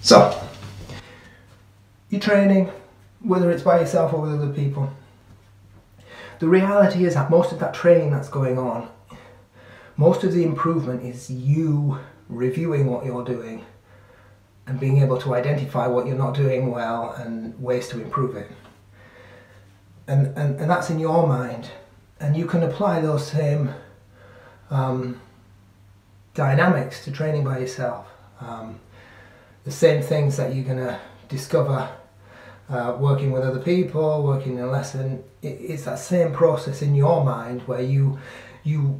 So, you're training, whether it's by yourself or with other people. The reality is that most of that training that's going on, most of the improvement is you reviewing what you're doing and being able to identify what you're not doing well and ways to improve it. And that's in your mind. And you can apply those same dynamics to training by yourself. The same things that you're going to discover working with other people, working in a lesson, it's that same process in your mind where you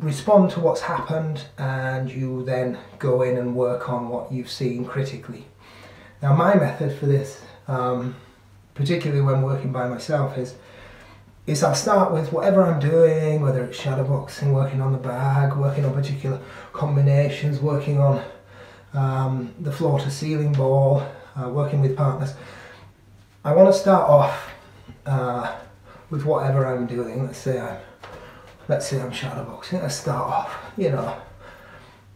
respond to what's happened and you then go in and work on what you've seen critically. Now my method for this, particularly when working by myself, is I'll start with whatever I'm doing, whether it's shadowboxing, working on the bag, working on particular combinations, working on the floor to ceiling ball, working with partners. I want to start off with whatever I'm doing. Let's say I'm shadowboxing. Let's start off,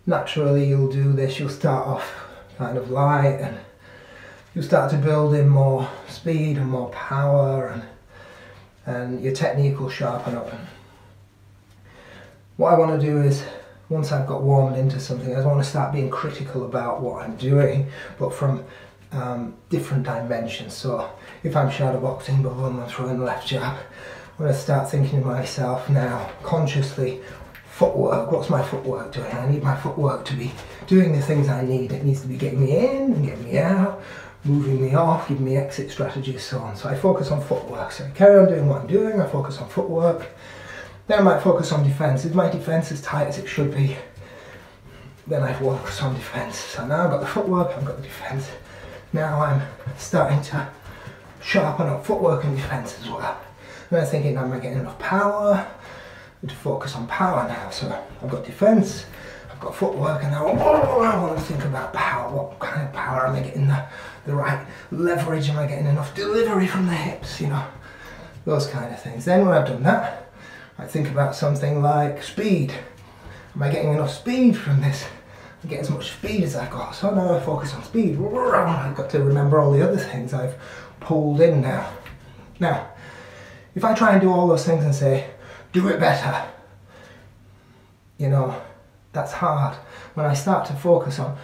naturally you'll do this, you'll start off kind of light and you'll start to build in more speed and more power, and your technique will sharpen up. What I want to do is, once I've got warmed into something, I want to start being critical about what I'm doing, but from different dimensions. So if I'm shadowboxing, but when I'm throwing the left jab, I'm going to start thinking to myself now, consciously, footwork, what's my footwork doing? I need my footwork to be doing the things I need. It needs to be getting me in and getting me out, moving me off, giving me exit strategies, so on. So I focus on footwork. So I carry on doing what I'm doing, I focus on footwork. Then I might focus on defence. Is my defence as tight as it should be? Then I focus on defence. So now I've got the footwork, I've got the defence. Now I'm starting to sharpen up footwork and defence as well. And I'm thinking, am I getting enough power? To focus on power now. So I've got defence, I've got footwork, and now I want to think about power. What kind of power am I getting? The right leverage? Am I getting enough delivery from the hips? Those kind of things. Then when I've done that, I think about something like speed. Am I getting enough speed from this? I get as much speed as I've got. So now I focus on speed. I've got to remember all the other things I've pulled in now. Now, if I try and do all those things and say, do it better, that's hard. When I start to focus on,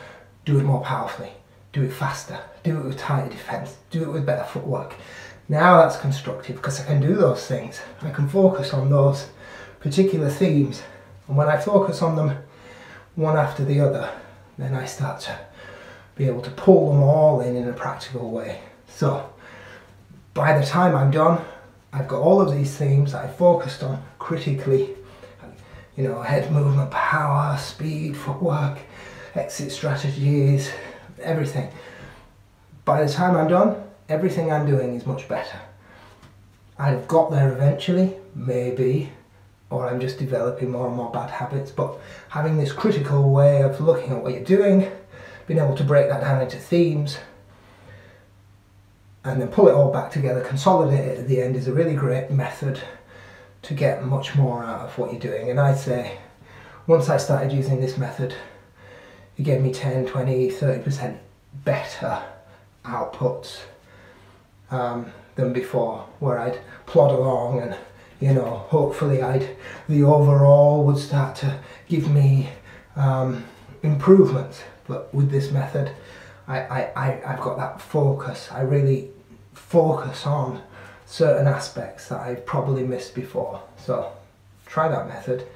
do it more powerfully, do it faster, do it with tighter defence, do it with better footwork. Now that's constructive because I can do those things. I can focus on those particular themes, and when I focus on them one after the other, then I start to be able to pull them all in a practical way. So by the time I'm done, I've got all of these themes that I focused on critically, head movement, power, speed, footwork, exit strategies, everything. By the time I'm done, everything I'm doing is much better. I've got there eventually, maybe, or I'm just developing more and more bad habits, but having this critical way of looking at what you're doing, being able to break that down into themes, and then pull it all back together, consolidate it at the end, is a really great method to get much more out of what you're doing. And I'd say, once I started using this method, it gave me 10, 20, 30% better outputs than before, where I'd plod along and hopefully the overall would start to give me improvements. But with this method, I've got that focus. I really focus on certain aspects that I've probably missed before. So try that method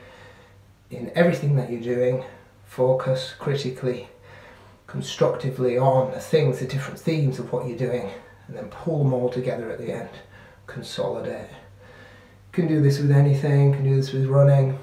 in everything that you're doing. Focus critically, constructively on the different themes of what you're doing, and then pull them all together at the end. Consolidate. You can do this with anything. You can do this with running.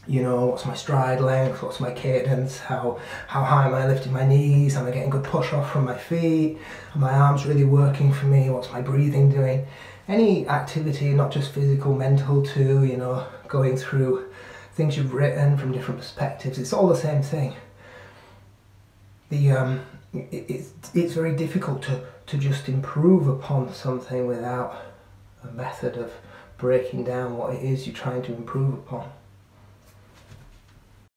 What's my stride length, what's my cadence, how high am I lifting my knees, am I getting good push off from my feet, are my arms really working for me, what's my breathing doing? Any activity, not just physical, mental too, going through things you've written from different perspectives, it's all the same thing. It's very difficult to just improve upon something without a method of breaking down what it is you're trying to improve upon.